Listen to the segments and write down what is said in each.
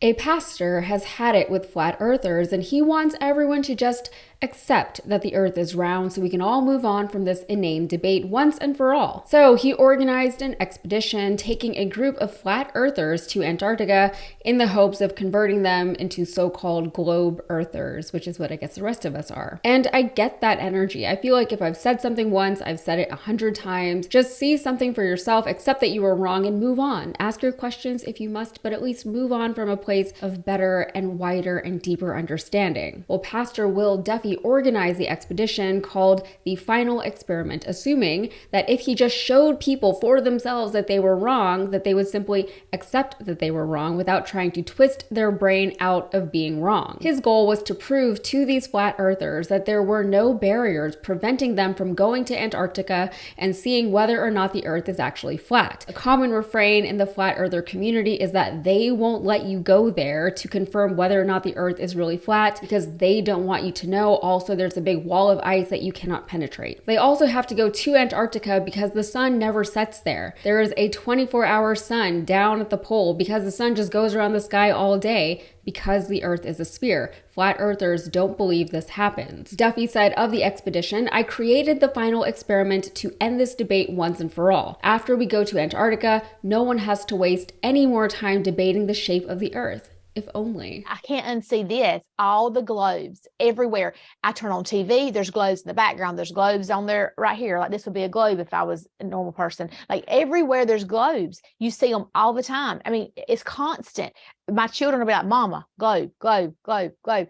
A pastor has had it with flat earthers, and he wants everyone to just accept that the earth is round so we can all move on from this inane debate once and for all. So he organized an expedition taking a group of flat earthers to Antarctica in the hopes of converting them into so-called globe earthers, which is what I guess the rest of us are. And I get that energy. I feel like if I've said something once, I've said it 100 times. Just see something for yourself, accept that you were wrong, and move on. Ask your questions if you must, but at least move on from a place of better and wider and deeper understanding. Well, Pastor Will Duffy organized the expedition called the Final Experiment, assuming that if he just showed people for themselves that they were wrong, that they would simply accept that they were wrong without trying to twist their brain out of being wrong. His goal was to prove to these flat earthers that there were no barriers preventing them from going to Antarctica and seeing whether or not the earth is actually flat. A common refrain in the flat earther community is that they won't let you go there to confirm whether or not the earth is really flat because they don't want you to know. Also, there's a big wall of ice that you cannot penetrate. They also have to go to Antarctica because the sun never sets there. There is a 24-hour sun down at the pole because the sun just goes around the sky all day because the earth is a sphere. Flat earthers don't believe this happens. Duffy said of the expedition, "I created the final experiment to end this debate once and for all. After we go to Antarctica, no one has to waste any more time debating the shape of the earth. If only." I can't unsee this. All the globes everywhere. I turn on TV, there's globes in the background. There's globes on there right here. Like this would be a globe if I was a normal person. Like everywhere there's globes. You see them all the time. I mean, it's constant. My children will be like, "Mama, globe, globe, globe, globe."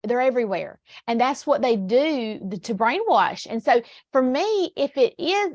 They're everywhere. And that's what they do to brainwash. And so for me, if it is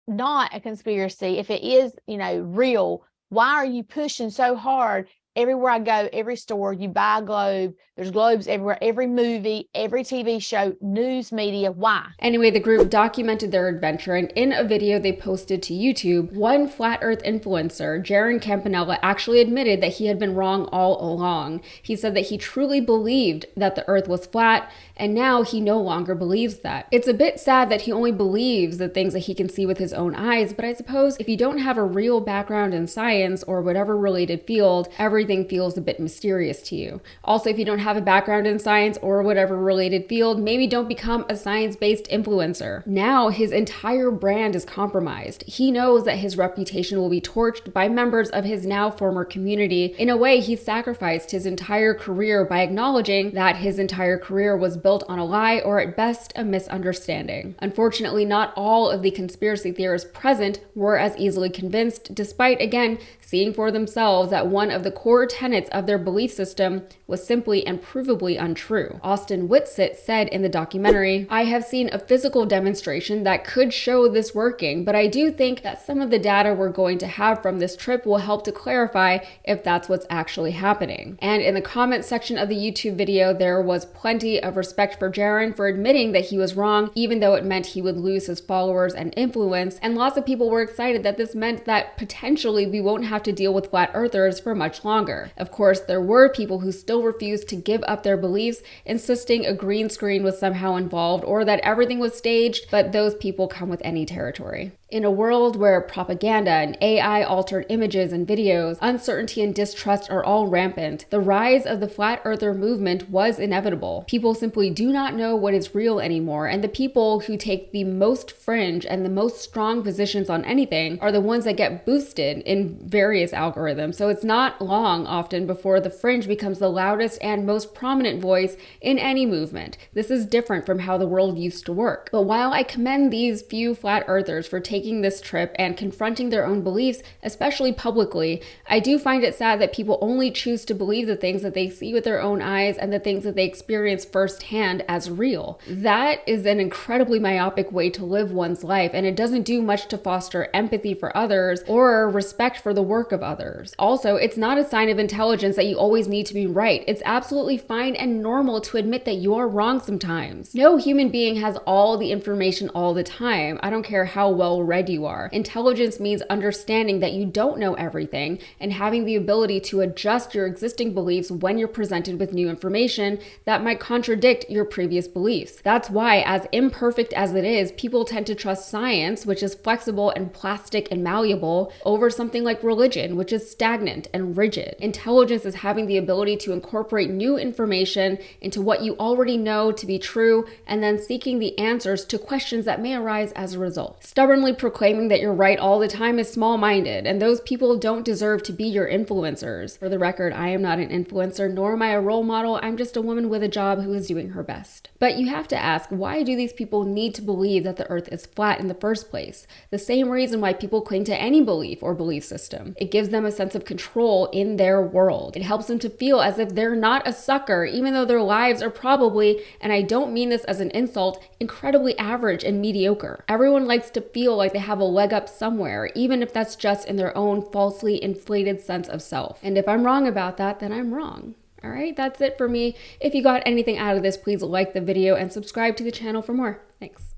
not a conspiracy, if it is, real, why are you pushing so hard? Everywhere I go, every store, you buy a globe. There's globes everywhere, every movie, every TV show, news media. Why? Anyway, the group documented their adventure, and in a video they posted to YouTube, one flat earth influencer, Jeran Campanella, actually admitted that he had been wrong all along. He said that he truly believed that the earth was flat, and now he no longer believes that. It's a bit sad that he only believes the things that he can see with his own eyes, but I suppose if you don't have a real background in science or whatever related field, everything feels a bit mysterious to you. Also, if you don't have a background in science or whatever related field, maybe don't become a science-based influencer. Now his entire brand is compromised. He knows that his reputation will be torched by members of his now former community. In a way, he sacrificed his entire career by acknowledging that his entire career was built on a lie or at best a misunderstanding. Unfortunately, not all of the conspiracy theorists present were as easily convinced, despite again seeing for themselves that one of the core tenets of their belief system was simply and provably untrue. Austin Whitsitt said in the documentary, "I have seen a physical demonstration that could show this working, but I do think that some of the data we're going to have from this trip will help to clarify if that's what's actually happening." And in the comment section of the YouTube video, there was plenty of respect for Jeran for admitting that he was wrong, even though it meant he would lose his followers and influence, and lots of people were excited that this meant that potentially we won't have to deal with flat earthers for much longer. Of course, there were people who still refused to give up their beliefs, insisting a green screen was somehow involved or that everything was staged, but those people come with any territory. In a world where propaganda and AI-altered images and videos, uncertainty and distrust are all rampant, the rise of the flat earther movement was inevitable. People simply do not know what is real anymore, and the people who take the most fringe and the most strong positions on anything are the ones that get boosted in various algorithms. So it's not long often before the fringe becomes the loudest and most prominent voice in any movement. This is different from how the world used to work. But while I commend these few flat earthers for taking this trip and confronting their own beliefs, especially publicly, I do find it sad that people only choose to believe the things that they see with their own eyes and the things that they experience firsthand as real. That is an incredibly myopic way to live one's life, and it doesn't do much to foster empathy for others or respect for the work of others. Also, it's not a sign of intelligence that you always need to be right. It's absolutely fine and normal to admit that you are wrong sometimes. No human being has all the information all the time. I don't care how well read you are. Intelligence means understanding that you don't know everything and having the ability to adjust your existing beliefs when you're presented with new information that might contradict your previous beliefs. That's why, as imperfect as it is, people tend to trust science, which is flexible and plastic and malleable, over something like religion, which is stagnant and rigid. Intelligence is having the ability to incorporate new information into what you already know to be true, and then seeking the answers to questions that may arise as a result. Stubbornly proclaiming that you're right all the time is small-minded, and those people don't deserve to be your influencers. For the record, I am not an influencer, nor am I a role model. I'm just a woman with a job who is doing her best. But you have to ask, why do these people need to believe that the earth is flat in the first place? The same reason why people cling to any belief or belief system. It gives them a sense of control in their world. It helps them to feel as if they're not a sucker, even though their lives are probably, and I don't mean this as an insult, incredibly average and mediocre. Everyone likes to feel like they have a leg up somewhere, even if that's just in their own falsely inflated sense of self. And if I'm wrong about that, then I'm wrong. All right, that's it for me. If you got anything out of this, please like the video and subscribe to the channel for more. Thanks.